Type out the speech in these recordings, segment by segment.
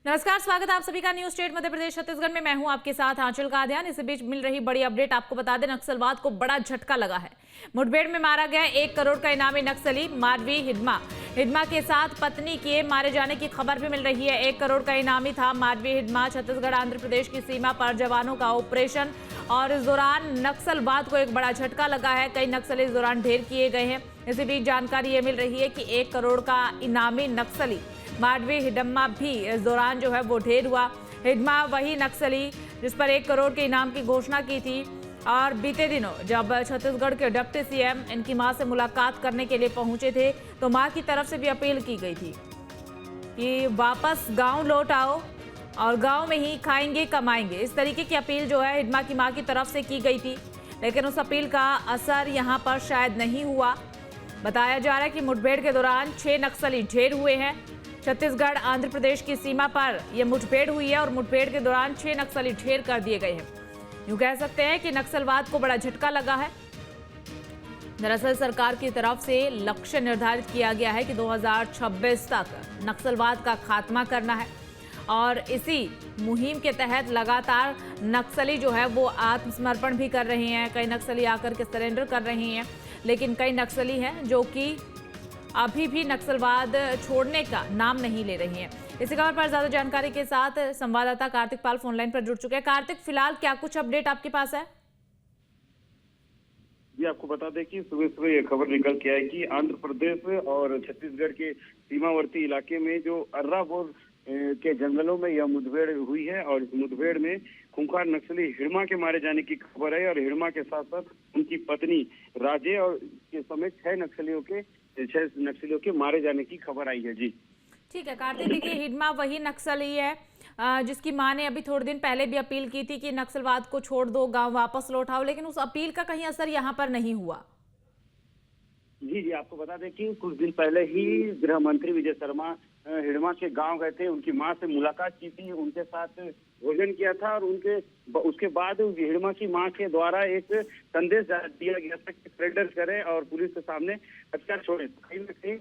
नमस्कार, स्वागत है आप सभी का न्यूज स्टेट मध्य प्रदेश छत्तीसगढ़ में। मैं हूं आपके साथ आंचल कादियान। इस बीच मिल रही बड़ी अपडेट आपको बता दें, नक्सलवाद को बड़ा झटका लगा है। मुठभेड़ में मारा गया 1 करोड़ का इनामी नक्सली माडवी हिडमा के साथ पत्नी के मारे जाने की खबर भी मिल रही है। 1 करोड़ का इनामी था माडवी हिडमा। छत्तीसगढ़ आंध्र प्रदेश की सीमा पर जवानों का ऑपरेशन और इस दौरान नक्सलवाद को एक बड़ा झटका लगा है। कई नक्सली इस दौरान ढेर किए गए हैं। इसी बीच जानकारी ये मिल रही है कि 1 करोड़ का इनामी नक्सली माडवी हिडम्मा भी इस दौरान जो है वो ढेर हुआ। हिडमा वही नक्सली जिस पर 1 करोड़ के इनाम की घोषणा की थी। और बीते दिनों जब छत्तीसगढ़ के डिप्टी सीएम इनकी मां से मुलाकात करने के लिए पहुंचे थे तो मां की तरफ से भी अपील की गई थी कि वापस गांव लौट आओ और गांव में ही खाएंगे कमाएंगे। इस तरीके की अपील जो है हिडमा की मां की तरफ से की गई थी, लेकिन उस अपील का असर यहां पर शायद नहीं हुआ। बताया जा रहा है कि मुठभेड़ के दौरान 6 नक्सली ढेर हुए हैं। छत्तीसगढ़ आंध्र प्रदेश की सीमा पर यह मुठभेड़ हुई है और मुठभेड़ के दौरान 6 नक्सली ढेर कर दिए गए हैं। यूं कह सकते हैं कि नक्सलवाद को बड़ा झटका लगा है। दरअसल सरकार की तरफ से लक्ष्य निर्धारित किया गया है कि 2026 तक नक्सलवाद का खात्मा करना है और इसी मुहिम के तहत लगातार नक्सली जो है वो आत्मसमर्पण भी कर रहे हैं। कई नक्सली आकर के सरेंडर कर रहे हैं, लेकिन कई नक्सली हैं जो कि अभी भी नक्सलवाद छोड़ने का नाम नहीं ले रही हैं। इसी खबर पर ज्यादा जानकारी के साथ संवाददाता कार्तिक पाल फोन लाइन पर जुड़ चुके हैं। कार्तिक, फिलहाल क्या कुछ अपडेट आपके पास है? जी, आपको बता दें कि सुबह सुबह ये खबर निकल के आई कि आंध्र प्रदेश और छत्तीसगढ़ के सीमावर्ती इलाके में जो अर्रापुर के जंगलों में यह मुठभेड़ हुई है और इस मुठभेड़ में खूंखार नक्सली हिडमा के मारे जाने की खबर है और हिडमा के साथ साथ उनकी पत्नी राजे और के समेत 6 नक्सलियों के मारे जाने की खबर आई है। जी ठीक है कार्तिक, देखिए हिडमा वही नक्सली है जिसकी मां ने अभी थोड़े दिन पहले भी अपील की थी कि नक्सलवाद को छोड़ दो, गांव वापस लौटाओ, लेकिन उस अपील का कहीं असर यहां पर नहीं हुआ। जी, आपको बता दें कि कुछ दिन पहले ही गृह मंत्री विजय शर्मा हिडमा के गांव गए थे, उनकी मां से मुलाकात की थी, उनके साथ भोजन किया था और उसके बाद हिडमा की मां के द्वारा एक संदेश दिया गया था कि सरेंडर करें और पुलिस के सामने हथियार छोड़े। कहीं न कहीं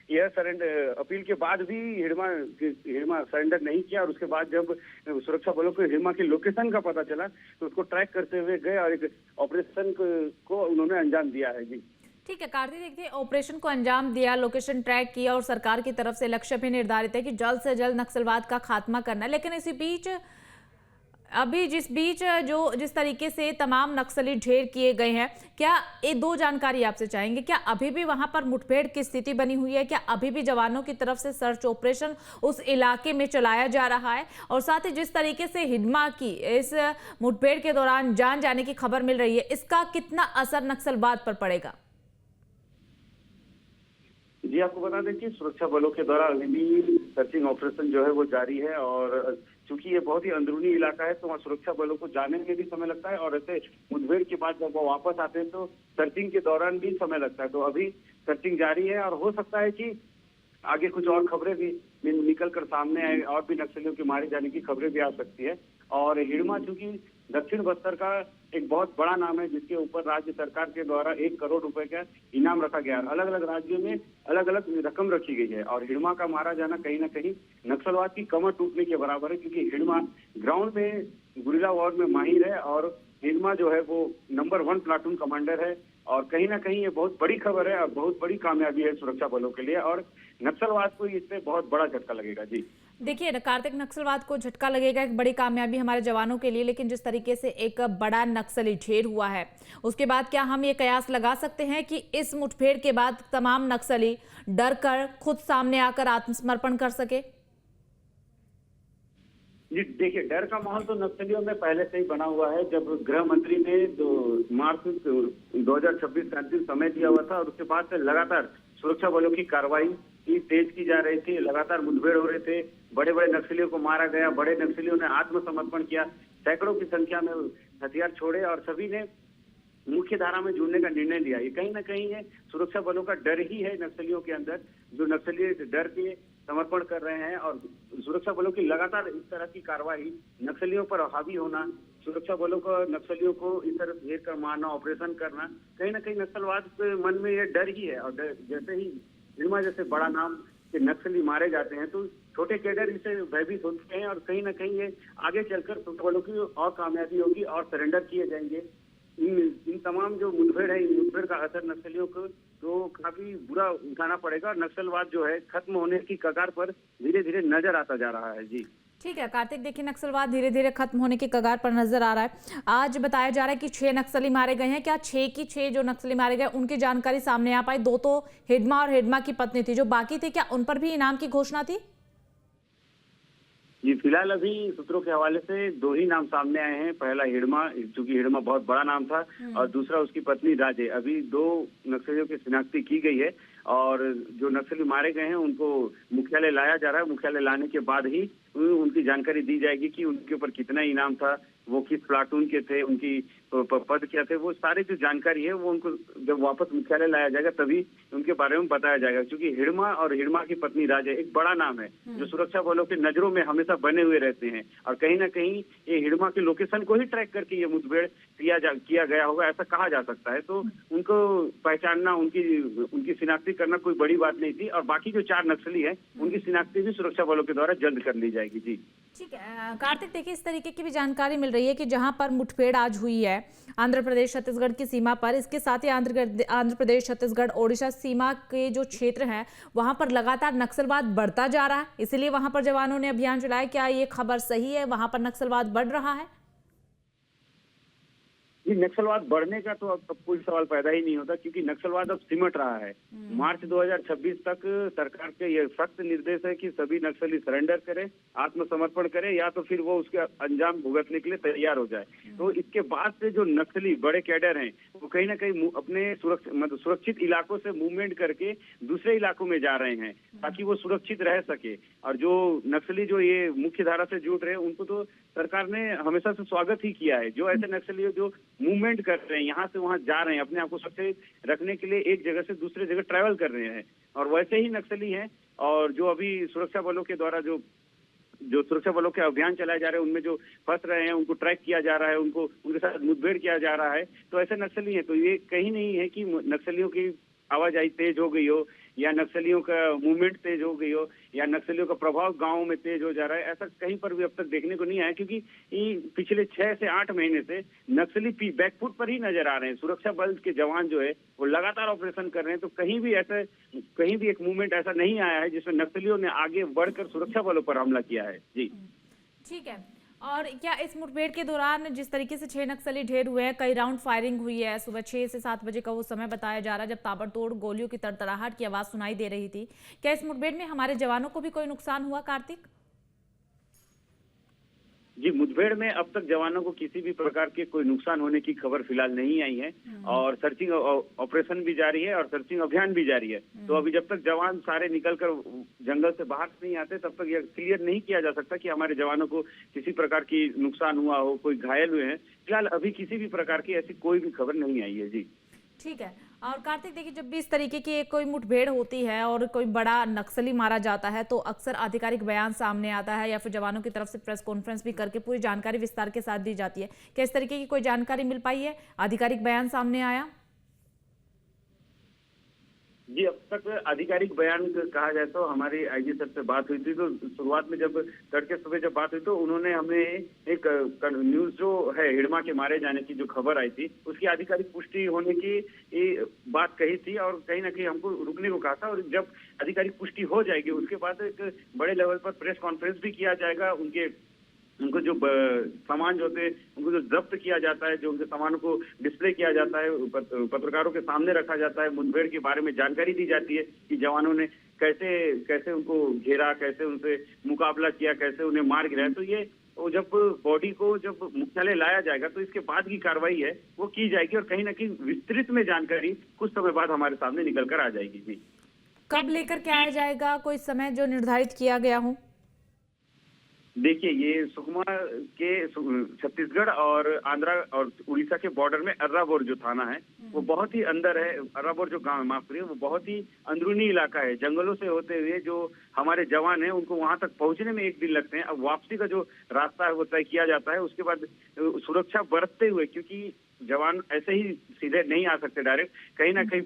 यह सरेंडर अपील के बाद भी हिडमा सरेंडर नहीं किया और उसके बाद जब सुरक्षा बलों को हिडमा की लोकेशन का पता चला तो उसको ट्रैक करते हुए गए और एक ऑपरेशन को उन्होंने अंजाम दिया है। जी ठीक है कार्तिक, देखिए ऑपरेशन को अंजाम दिया, लोकेशन ट्रैक किया और सरकार की तरफ से लक्ष्य भी निर्धारित है कि जल्द से जल्द नक्सलवाद का खात्मा करना है। लेकिन इसी बीच जिस तरीके से तमाम नक्सली ढेर किए गए हैं, क्या ये 2 जानकारी आपसे चाहेंगे, क्या अभी भी वहां पर मुठभेड़ की स्थिति बनी हुई है? क्या अभी भी जवानों की तरफ से सर्च ऑपरेशन उस इलाके में चलाया जा रहा है? और साथ ही जिस तरीके से हिडमा की इस मुठभेड़ के दौरान जान जाने की खबर मिल रही है, इसका कितना असर नक्सलवाद पर पड़ेगा? जी, आपको बता दें कि सुरक्षा बलों के द्वारा अभी भी सर्चिंग ऑपरेशन जो है वो जारी है और चूंकि ये बहुत ही अंदरूनी इलाका है तो वहाँ सुरक्षा बलों को जाने में भी समय लगता है और ऐसे मुठभेड़ के बाद जब वो वापस आते हैं तो सर्चिंग के दौरान भी समय लगता है। तो अभी सर्चिंग जारी है और हो सकता है कि आगे कुछ और खबरें भी निकल कर सामने आए और भी नक्सलियों के मारे जाने की खबरें भी आ सकती है। और हिडमा चूंकि दक्षिण बस्तर का एक बहुत बड़ा नाम है जिसके ऊपर राज्य सरकार के द्वारा 1 करोड़ रुपए का इनाम रखा गया है। अलग अलग राज्यों में अलग अलग रकम रखी गई है और हिडमा का मारा जाना कहीं ना कहीं नक्सलवाद की कमर टूटने के बराबर है, क्योंकि हिडमा ग्राउंड में गुरिल्ला वॉर में माहिर है और हिडमा जो है वो नंबर 1 प्लाटून कमांडर है और कहीं ना कहीं ये बहुत बड़ी खबर है और बहुत बड़ी कामयाबी है सुरक्षा बलों के लिए और नक्सलवाद को इससे बहुत बड़ा झटका लगेगा। जी देखिए कार्तिक, नक्सलवाद को झटका लगेगा, एक बड़ी कामयाबी हमारे जवानों के लिए, लेकिन जिस तरीके से एक बड़ा नक्सली ढेर हुआ है उसके बाद क्या हम ये कयास लगा सकते हैं कि इस मुठभेड़ के बाद तमाम नक्सली डर कर खुद सामने आकर आत्मसमर्पण कर सके? जी देखिए, डर का माहौल तो नक्सलियों में पहले से ही बना हुआ है। जब गृह मंत्री ने मार्च 2026 का अंतिम समय दिया हुआ था और उसके बाद से लगातार सुरक्षा बलों की कार्रवाई तेज की जा रही थी, लगातार मुठभेड़ हो रहे थे, बड़े बड़े नक्सलियों को मारा गया, बड़े नक्सलियों ने आत्मसमर्पण किया, सैकड़ों की संख्या में हथियार छोड़े और सभी ने मुख्य धारा में जुड़ने का निर्णय लिया। ये कहीं ना कहीं है सुरक्षा बलों का डर ही है नक्सलियों के अंदर, जो नक्सली डर के समर्पण कर रहे हैं और सुरक्षा बलों की लगातार इस तरह की कार्रवाई, नक्सलियों पर हावी होना, सुरक्षा बलों को नक्सलियों को इस तरह घेर कर मारना, ऑपरेशन करना, कहीं ना कहीं नक्सलवाद के मन में ये डर ही है। और जैसे ही हिडमा जैसे बड़ा नाम के नक्सली मारे जाते हैं तो छोटे कैडर इससे भयभीत हो चुके हैं और कहीं ना कहीं ये आगे चलकर सुरक्षा बलों की और कामयाबी होगी और सरेंडर किए जाएंगे। इन तमाम जो मुठभेड़ है, इन मुठभेड़ का असर नक्सलियों को तो काफी बुरा उठाना पड़ेगा और नक्सलवाद जो है खत्म होने की कगार पर धीरे धीरे नजर आता जा रहा है। जी ठीक है कार्तिक, देखिए नक्सलवाद धीरे धीरे खत्म होने की कगार पर नजर आ रहा है। आज बताया जा रहा है कि 6 नक्सली मारे गए हैं। क्या 6 की 6 जो नक्सली मारे गए उनकी जानकारी सामने आ पाई? 2 तो हिडमा और हिडमा की पत्नी थी, जो बाकी थे क्या उन पर भी इनाम की घोषणा थी? जी फिलहाल अभी सूत्रों के हवाले से 2 ही नाम सामने आए हैं। पहला हिडमा, चूंकि हिडमा बहुत बड़ा नाम था, और दूसरा उसकी पत्नी राजे। अभी 2 नक्सलियों की शिनाख्ती की गई है और जो नक्सली मारे गए हैं उनको मुख्यालय लाया जा रहा है। मुख्यालय लाने के बाद ही उनकी जानकारी दी जाएगी कि उनके ऊपर कितना इनाम था, वो किस प्लाटून के थे, उनकी पद क्या थे, वो सारी जो जानकारी है वो उनको जब वापस मुख्यालय लाया जाएगा तभी उनके बारे में बताया जाएगा। क्योंकि हिडमा और हिडमा की पत्नी राजे एक बड़ा नाम है जो सुरक्षा बलों की नजरों में हमेशा बने हुए रहते हैं और कहीं ना कहीं ये हिडमा के लोकेशन को ही ट्रैक करके ये मुठभेड़ किया गया होगा, ऐसा कहा जा सकता है। तो उनको पहचानना, उनकी शिनाख्ती करना कोई बड़ी बात नहीं थी और बाकी जो 4 नक्सली है उनकी शिनाख्ती भी सुरक्षा बलों के द्वारा जल्द कर ली जाएगी। जी ठीक है कार्तिक, देखिए इस तरीके की भी जानकारी मिल रही है कि जहां पर मुठभेड़ आज हुई है आंध्र प्रदेश छत्तीसगढ़ की सीमा पर, इसके साथ ही आंध्र प्रदेश छत्तीसगढ़ ओडिशा सीमा के जो क्षेत्र हैं वहां पर लगातार नक्सलवाद बढ़ता जा रहा है, इसलिए वहां पर जवानों ने अभियान चलाया। क्या ये खबर सही है, वहां पर नक्सलवाद बढ़ रहा है? ये नक्सलवाद बढ़ने का तो अब कोई सवाल पैदा ही नहीं होता क्योंकि नक्सलवाद अब सिमट रहा है। मार्च 2026 तक सरकार के ये सख्त निर्देश है कि सभी नक्सली सरेंडर करें, आत्मसमर्पण करें या तो फिर वो उसके अंजाम भुगतने के लिए तैयार हो जाए। तो इसके बाद से जो नक्सली बड़े कैडर हैं वो कहीं ना कहीं अपने सुरक्षित इलाकों से मूवमेंट करके दूसरे इलाकों में जा रहे हैं ताकि वो सुरक्षित रह सके। और जो नक्सली जो ये मुख्य धारा से जुड़ रहे हैं उनको तो सरकार ने हमेशा से स्वागत ही किया है। जो ऐसे नक्सली जो मूवमेंट कर रहे हैं, यहाँ से वहाँ जा रहे हैं, अपने आप को सुरक्षित रखने के लिए एक जगह से दूसरे जगह ट्रैवल कर रहे हैं और वैसे ही नक्सली हैं। और जो अभी सुरक्षा बलों के द्वारा जो सुरक्षा बलों के अभियान चलाए जा रहे हैं उनमें जो फंस रहे हैं उनको ट्रैक किया जा रहा है, उनके साथ मुठभेड़ किया जा रहा है। तो ऐसे नक्सली हैं। तो ये कहीं नहीं है कि नक्सलियों की आवाजाही तेज हो गई हो या नक्सलियों का मूवमेंट तेज हो गई हो या नक्सलियों का प्रभाव गांव में तेज हो जा रहा है, ऐसा कहीं पर भी अब तक देखने को नहीं आया। क्योंकि पिछले 6 से 8 महीने से नक्सली बैकफुट पर ही नजर आ रहे हैं। सुरक्षा बल के जवान जो है वो लगातार ऑपरेशन कर रहे हैं। तो कहीं भी एक मूवमेंट ऐसा नहीं आया है जिसमें नक्सलियों ने आगे बढ़कर सुरक्षा बलों पर हमला किया है। जी ठीक है। और क्या इस मुठभेड़ के दौरान जिस तरीके से 6 नक्सली ढेर हुए हैं, कई राउंड फायरिंग हुई है, सुबह 6 से 7 बजे का वो समय बताया जा रहा है जब ताबड़तोड़ गोलियों की तड़तड़ाहट की आवाज सुनाई दे रही थी, क्या इस मुठभेड़ में हमारे जवानों को भी कोई नुकसान हुआ कार्तिक? जी मुठभेड़ में अब तक जवानों को किसी भी प्रकार के कोई नुकसान होने की खबर फिलहाल नहीं आई है और सर्चिंग ऑपरेशन भी जारी है और सर्चिंग अभियान भी जारी है। तो अभी जब तक जवान सारे निकलकर जंगल से बाहर नहीं आते तब तक यह क्लियर नहीं किया जा सकता कि हमारे जवानों को किसी प्रकार की नुकसान हुआ हो, कोई घायल हुए हैं। फिलहाल अभी किसी भी प्रकार की ऐसी कोई भी खबर नहीं आई है। जी ठीक है। और कार्तिक देखिए, जब भी इस तरीके की कोई मुठभेड़ होती है और कोई बड़ा नक्सली मारा जाता है तो अक्सर आधिकारिक बयान सामने आता है या फिर जवानों की तरफ से प्रेस कॉन्फ्रेंस भी करके पूरी जानकारी विस्तार के साथ दी जाती है। क्या इस तरीके की कोई जानकारी मिल पाई है, आधिकारिक बयान सामने आया? जी अब तक आधिकारिक बयान कहा जाए तो हमारी आईजी सर से बात हुई थी। तो शुरुआत में जब तड़के सुबह जब बात हुई तो उन्होंने हमें एक न्यूज जो है हिडमा के मारे जाने की जो खबर आई थी उसकी आधिकारिक पुष्टि होने की बात कही थी और कहीं ना कहीं हमको रुकने को कहा था। और जब आधिकारिक पुष्टि हो जाएगी उसके बाद एक बड़े लेवल पर प्रेस कॉन्फ्रेंस भी किया जाएगा। उनको जो सामान जो थे उनको जो जब्त किया जाता है, जो उनके सामानों को डिस्प्ले किया जाता है, पत्रकारों के सामने रखा जाता है, मुठभेड़ के बारे में जानकारी दी जाती है कि जवानों ने कैसे कैसे उनको घेरा, कैसे उनसे मुकाबला किया, कैसे उन्हें मार गिराया। तो ये वो जब बॉडी को जब मुख्यालय लाया जाएगा तो इसके बाद की कार्रवाई है वो की जाएगी और कहीं ना कहीं विस्तृत में जानकारी कुछ समय बाद हमारे सामने निकल कर आ जाएगी। जी कब लेकर के आया जाएगा, कोई समय जो निर्धारित किया गया हो? देखिए ये सुकमा के छत्तीसगढ़ और आंध्रा और उड़ीसा के बॉर्डर में अर्राबोर जो थाना है वो बहुत ही अंदर है। अर्राबोर जो गांव है, माफ करिए, वो बहुत ही अंदरूनी इलाका है। जंगलों से होते हुए जो हमारे जवान हैं उनको वहां तक पहुंचने में 1 दिन लगते हैं। अब वापसी का जो रास्ता है वो तय किया जाता है। उसके बाद सुरक्षा बरतते हुए, क्योंकि जवान ऐसे ही सीधे नहीं आ सकते डायरेक्ट, कहीं ना कहीं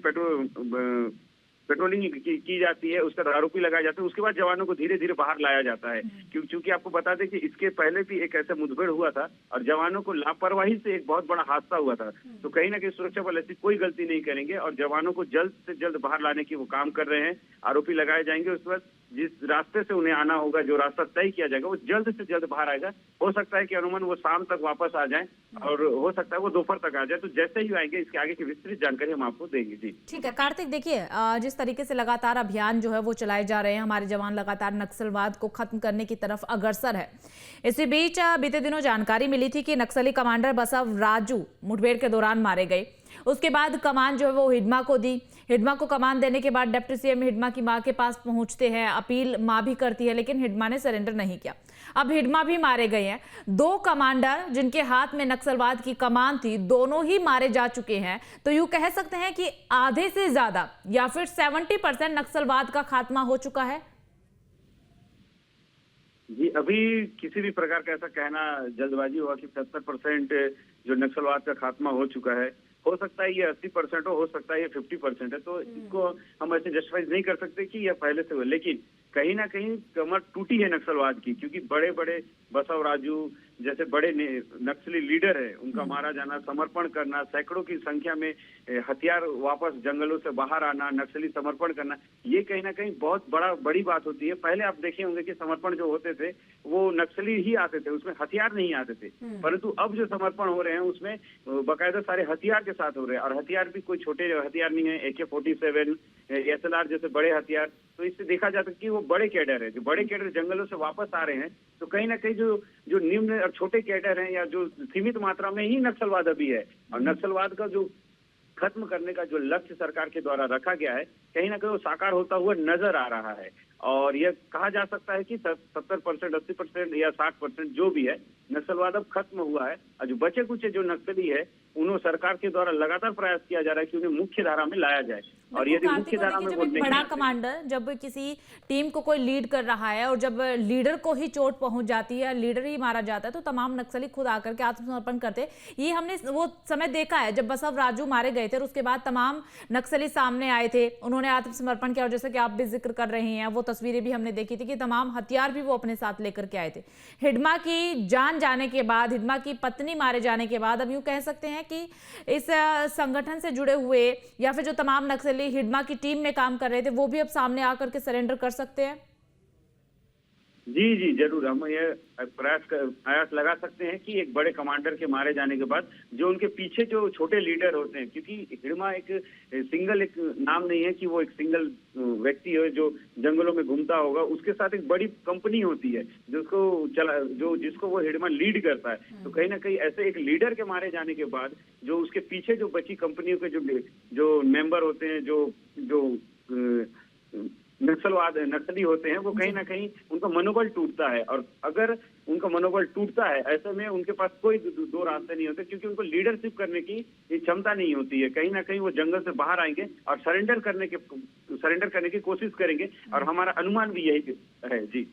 पेट्रोलिंग की जाती है, उसका आरोपी लगाया जाता है, उसके बाद जवानों को धीरे धीरे बाहर लाया जाता है। क्योंकि आपको बता दें कि इसके पहले भी एक ऐसा मुठभेड़ हुआ था और जवानों को लापरवाही से एक बहुत बड़ा हादसा हुआ था। तो कहीं ना कहीं सुरक्षा बल ऐसी कोई गलती नहीं करेंगे और जवानों को जल्द से जल्द बाहर लाने की वो काम कर रहे हैं। आरोपी लगाए जाएंगे, उसके बाद जिस रास्ते से उन्हें आना होगा, जो रास्ता तय किया जाएगा, वो जल्द से जल्द बाहर आएगा। हो सकता है कि अनुमान वो शाम तक वापस आ जाएं और हो सकता है वो दोपहर तक आ जाए। तो जैसे ही आएंगे इसके आगे की विस्तृत जानकारी हम आपको देंगे। जी ठीक है कार्तिक, देखिए जिस तरीके से लगातार अभियान जो है वो चलाए जा रहे हैं, हमारे जवान लगातार नक्सलवाद को खत्म करने की तरफ अग्रसर है। इसी बीच बीते दिनों जानकारी मिली थी कि नक्सली कमांडर बसव राजू मुठभेड़ के दौरान मारे गए। उसके बाद कमान जो है वो हिडमा को दी। हिडमा को कमान देने के बाद डिप्टी सीएम हिडमा की मां के पास पहुंचते हैं, अपील मां भी करती है, लेकिन हिडमा ने सरेंडर नहीं किया। अब हिडमा भी मारे गए हैं। 2 कमांडर जिनके हाथ में नक्सलवाद की कमान थी, दोनों ही मारे जा चुके हैं। तो यूं कह सकते हैं कि आधे से ज्यादा या फिर 70% नक्सलवाद का खात्मा हो चुका है। जी, अभी किसी भी प्रकार का ऐसा कहना जल्दबाजी हुआ कि 70% जो नक्सलवाद का खात्मा हो चुका है। हो सकता है ये 80% हो सकता है ये 50% है। तो इसको हम ऐसे जस्टिफाई नहीं कर सकते कि यह पहले से हो, लेकिन कहीं ना कहीं कमर टूटी है नक्सलवाद की। क्योंकि बड़े बड़े बसव राजू जैसे बड़े नक्सली लीडर है, उनका मारा जाना, समर्पण करना, सैकड़ों की संख्या में हथियार वापस जंगलों से बाहर आना, नक्सली समर्पण करना, ये कहीं ना कहीं बहुत बड़ी बात होती है। पहले आप देखे होंगे कि समर्पण जो होते थे वो नक्सली ही आते थे, उसमें हथियार नहीं आते थे। परंतु अब जो समर्पण हो रहे हैं उसमें बाकायदा सारे हथियार के साथ हो रहे हैं और हथियार भी कोई छोटे हथियार नहीं है, AK-47 SLR जैसे बड़े हथियार। तो इससे देखा जाता है कि वो बड़े कैडर है, जो बड़े कैडर जंगलों से वापस आ रहे हैं। तो कहीं ना कहीं जो निम्न और छोटे कैडर हैं या जो सीमित मात्रा में ही नक्सलवाद अभी है, और नक्सलवाद का जो खत्म करने का जो लक्ष्य सरकार के द्वारा रखा गया है, कहीं ना कहीं वो साकार होता हुआ नजर आ रहा है। और यह कहा जा सकता है कि 70%, 80% या 60% जो भी है, नक्सलवाद अब खत्म हुआ है। और जो बचे कुछ जो नक्सली है, उन्हें सरकार के द्वारा लगातार प्रयास किया जा रहा है कि उन्हें मुख्य धारा में लाया जाए। और यदि मुख्य धारा में वो नहीं, बड़ा कमांडर जब किसी टीम को कोई लीड कर रहा है और जब लीडर को ही चोट पहुंच जाती है, लीडर ही मारा जाता है, तो तमाम नक्सली खुद आकर के आत्मसमर्पण करते। ये हमने वो समय देखा है जब बसव राजू मारे गए थे और उसके बाद तमाम नक्सली सामने आए थे, उन्होंने आत्मसमर्पण किया। और जैसे कि आप भी जिक्र कर रहे हैं, वो तस्वीरें भी हमने देखी थी कि तमाम हथियार भी वो अपने साथ लेकर के आए थे। हिडमा की जान जाने के बाद, हिडमा की पत्नी मारे जाने के बाद, अब यूं कह सकते हैं कि इस संगठन से जुड़े हुए या फिर जो तमाम नक्सली हिडमा की टीम में काम कर रहे थे, वो भी अब सामने आकर के सरेंडर कर सकते हैं। जी जरूर, हम ये प्रयास लगा सकते हैं कि एक बड़े कमांडर के मारे जाने के बाद जो उनके पीछे जो छोटे लीडर होते हैं, क्योंकि हिडमा एक सिंगल एक नाम नहीं है कि वो एक सिंगल व्यक्ति है जो जंगलों में घूमता होगा, उसके साथ एक बड़ी कंपनी होती है जिसको वो हिडमा लीड करता है। तो कहीं ना कहीं ऐसे एक लीडर के मारे जाने के बाद जो उसके पीछे जो बची कंपनियों के जो मेंबर होते हैं, जो नक्सली होते हैं, वो कहीं ना कहीं उनका मनोबल टूटता है। और अगर उनका मनोबल टूटता है, ऐसे में उनके पास कोई दो रास्ते नहीं होते, क्योंकि उनको लीडरशिप करने की क्षमता नहीं होती है। कहीं ना कहीं वो जंगल से बाहर आएंगे और सरेंडर करने की कोशिश करेंगे, और हमारा अनुमान भी यही है। जी,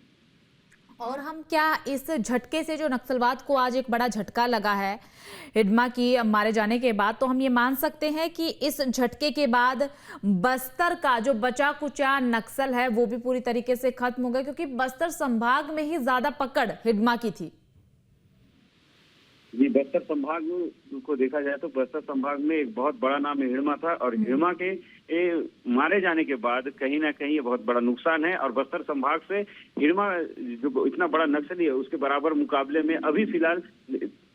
और हम क्या इस झटके से, जो नक्सलवाद को आज एक बड़ा झटका लगा है हिडमा की मारे जाने के बाद, तो हम ये मान सकते हैं कि इस झटके के बाद बस्तर का जो बचा कुचा नक्सल है वो भी पूरी तरीके से खत्म हो गया, क्योंकि बस्तर संभाग में ही ज्यादा पकड़ हिडमा की थी। जी, बस्तर संभाग को देखा जाए तो बस्तर संभाग में एक बहुत बड़ा नाम हिडमा था, और हिडमा के मारे जाने के बाद कहीं ना कहीं ये बहुत बड़ा नुकसान है। और बस्तर संभाग से हिडमा जो इतना बड़ा नक्सली है, उसके बराबर मुकाबले में अभी फिलहाल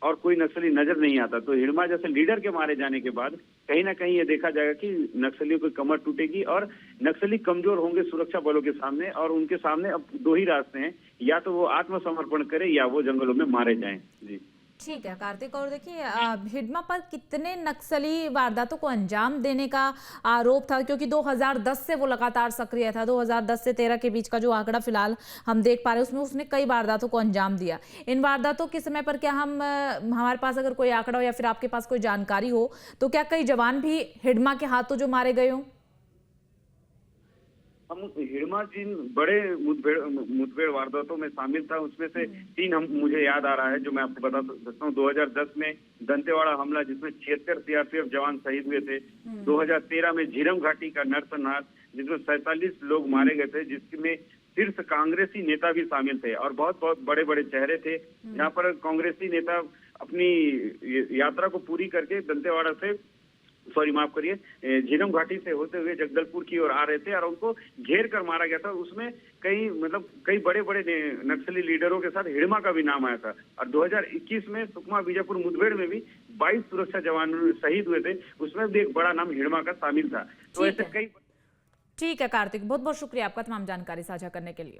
और कोई नक्सली नजर नहीं आता। तो हिडमा जैसे लीडर के मारे जाने के बाद कहीं ना कहीं ये देखा जाएगा कि नक्सलियों की कमर टूटेगी और नक्सली कमजोर होंगे सुरक्षा बलों के सामने। और उनके सामने अब 2 ही रास्ते हैं, या तो वो आत्मसमर्पण करे या वो जंगलों में मारे जाएं। जी ठीक है कार्तिक, और देखिए हिडमा पर कितने नक्सली वारदातों को अंजाम देने का आरोप था, क्योंकि 2010 से वो लगातार सक्रिय था। 2010 से 13 के बीच का जो आंकड़ा फिलहाल हम देख पा रहे हैं, उसमें उसने कई वारदातों को अंजाम दिया। इन वारदातों के समय पर क्या हमारे पास अगर कोई आंकड़ा हो या फिर आपके पास कोई जानकारी हो, तो क्या कई जवान भी हिडमा के हाथों जो मारे गए हों? हम हिडमा जिन बड़े मुठभेड़ वारदातों में शामिल था, उसमें से 3 मुझे याद आ रहा है जो मैं आपको बता सकता हूँ। 2010 में दंतेवाड़ा हमला, जिसमें 76 CRPF जवान शहीद हुए थे। 2013 में झीरम घाटी का नरसंहार, जिसमें 47 लोग मारे गए थे, जिसमें शीर्ष कांग्रेसी नेता भी शामिल थे और बहुत बहुत बड़े बड़े चेहरे थे। यहाँ पर कांग्रेसी नेता अपनी यात्रा को पूरी करके दंतेवाड़ा से माफ करिए झीरम घाटी से होते हुए जगदलपुर की ओर आ रहे थे और उनको घेर कर मारा गया था। उसमें कई बड़े बड़े नक्सली लीडरों के साथ हिड़मा का भी नाम आया था। और 2021 में सुकमा बीजापुर मुठभेड़ में भी 22 सुरक्षा जवान शहीद हुए थे, उसमें भी एक बड़ा नाम हिड़मा का शामिल था। तो ऐसे कई। ठीक है कार्तिक, बहुत बहुत शुक्रिया आपका तमाम जानकारी साझा करने के लिए।